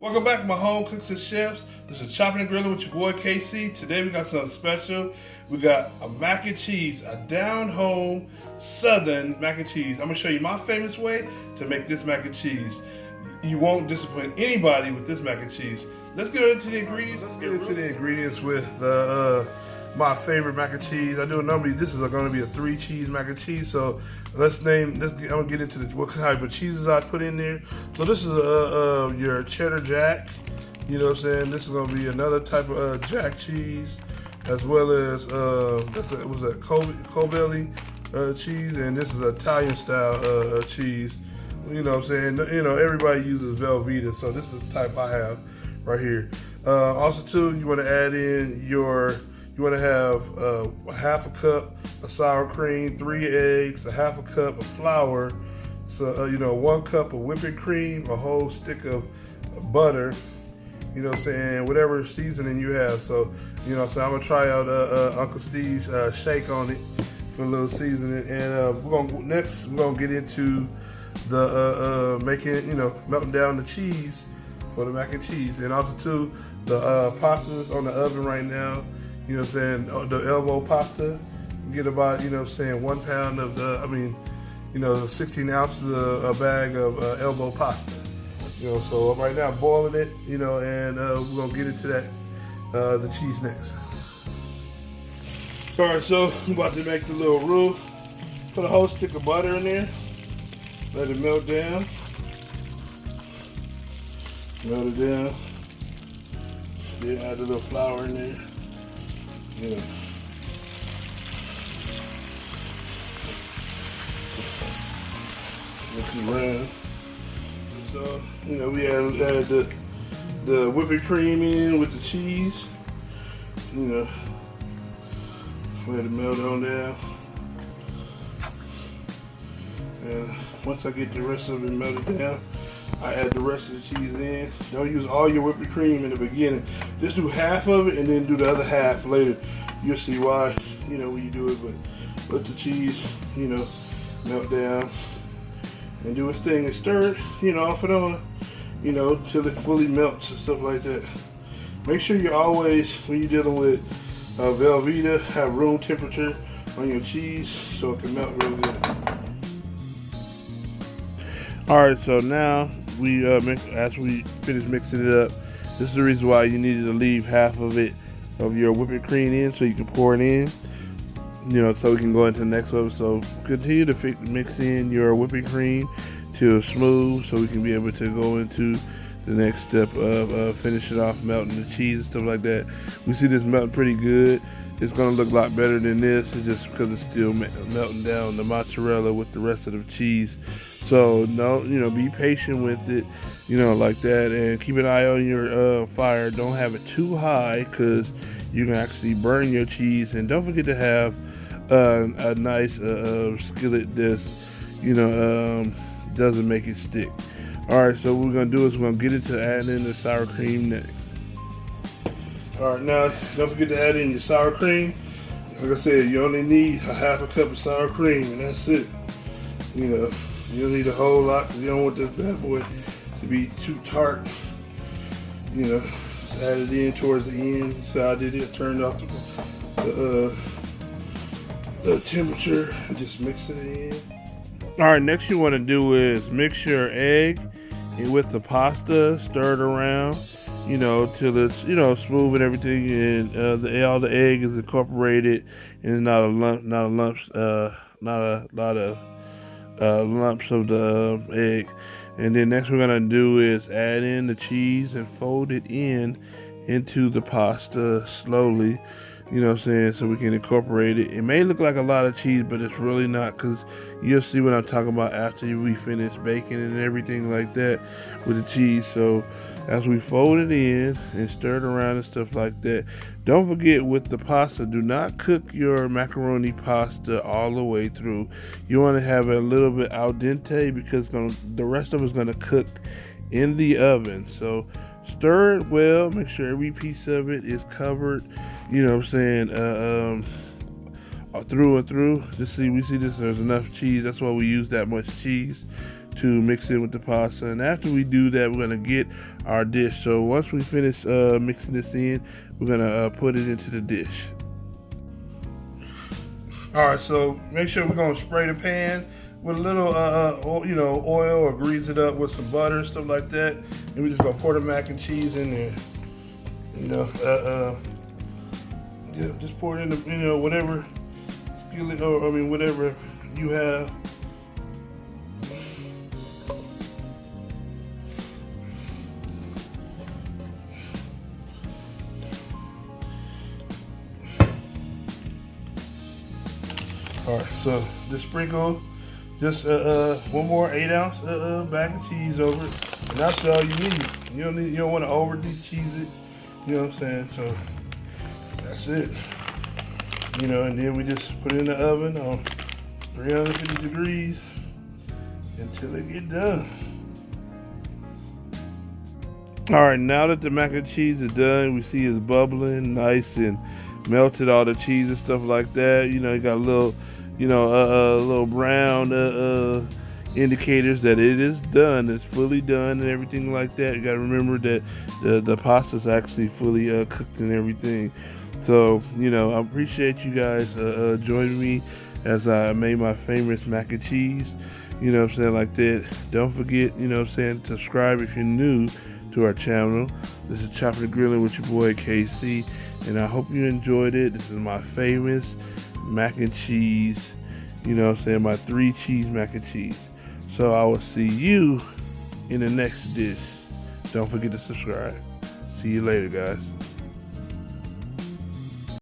Welcome back, my home cooks and chefs. This is Chopping and Grilling with your boy KC. Today we got something special. We got a mac and cheese, a down home southern mac and cheese. I'm gonna show you my famous way to make this mac and cheese. You won't disappoint anybody with this mac and cheese. Let's get into the ingredients. Let's get into the ingredients with my favorite mac and cheese. I do normally, this is going to be a 3 cheese mac and cheese. So I'm gonna get into what type of cheeses I put in there. So this is your cheddar jack. You know what I'm saying? This is going to be another type of jack cheese, as well as it was a Colby cheese, and this is Italian style cheese. You know what I'm saying? You know, everybody uses Velveeta, so this is the type I have right here. Also too, you want to add in you want to have a half a cup of sour cream, 3 eggs, a half a cup of flour, so 1 cup of whipping cream, a whole stick of butter. You know what I'm saying? Whatever seasoning you have. So I'm gonna try out Uncle Steve's shake on it for a little seasoning, and we're gonna get into the melting down the cheese for the mac and cheese, and also too the pasta's on the oven right now. You know what I'm saying? The elbow pasta. Get about 1 pound of 16 ounces of a bag of elbow pasta. So right now I'm boiling it. And we're gonna get into that the cheese next. All right, so I'm about to make the little roux. Put a whole stick of butter in there. Let it melt down. Melt it down. Then add a little flour in there. Mix it around. So we add the whipping cream in with the cheese. Let it melt on down. And once I get the rest of it melted down, I add the rest of the cheese in. Don't use all your whipping cream in the beginning. Just do half of it and then do the other half later. You'll see why, when you do it. But let the cheese, melt down and do its thing and stir it, off and on, till it fully melts and stuff like that. Make sure you always, when you're dealing with Velveeta, have room temperature on your cheese so it can melt real good. All right, so now as we finish mixing it up, this is the reason why you needed to leave half of your whipping cream in so you can pour it in, so we can go into the next one. So continue to mix in your whipping cream till smooth so we can be able to go into the next step of finishing off melting the cheese and stuff like that. We see this melting pretty good. It's gonna look a lot better than this. It's just because it's still melting down the mozzarella with the rest of the cheese. So be patient with it, like that, and keep an eye on your fire. Don't have it too high because you can actually burn your cheese. And don't forget to have a nice skillet that doesn't make it stick. All right, so what we're gonna do is we're gonna get into adding in the sour cream next. All right, now don't forget to add in your sour cream. Like I said, you only need a half a cup of sour cream, and that's it. You don't need a whole lot because you don't want this bad boy to be too tart. Just add it in towards the end. So I did it. Turned off the temperature and just mix it in. All right, next you want to do is mix your egg with the pasta. Stir it around, till it's smooth and everything, and all the egg is incorporated, and not a lot of lumps of the egg. And then next we're gonna do is add in the cheese and fold it into the pasta slowly, so we can incorporate it. It may look like a lot of cheese, but it's really not, because you'll see what I'm talking about after we finish baking and everything like that with the cheese. So as we fold it in and stir it around and stuff like that, don't forget with the pasta, do not cook your macaroni pasta all the way through. You want to have it a little bit al dente because the rest of it's going to cook in the oven. So stir it well, make sure every piece of it is covered, through and through. We see this, there's enough cheese. That's why we use that much cheese to mix in with the pasta. And after we do that, we're gonna get our dish. So once we finish mixing this in, we're gonna put it into the dish. All right, so make sure we're gonna spray the pan with a little, oil, or grease it up with some butter and stuff like that. And we're just gonna pour the mac and cheese in there. Yeah, just pour it in the, whatever skillet, or whatever you have. All right, so just sprinkle just one more 8-ounce bag of cheese over it, and that's all you need. You don't want to over cheese it. You know what I'm saying? So that's it. And then we just put it in the oven on 350 degrees until it get done. All right, now that the mac and cheese is done, we see it's bubbling nice and melted all the cheese and stuff like that. You got a little, little brown indicators that it is done. It's fully done and everything like that. You got to remember that the pasta's actually fully cooked and everything. So, I appreciate you guys joining me as I made my famous mac and cheese. Like that. Don't forget, subscribe if you're new to our channel. This is Chopping and Grilling with your boy KC, and I hope you enjoyed it. This is my famous mac and cheese, my 3 cheese mac and cheese. So I will see you in the next dish. Don't forget to subscribe. See you later, guys.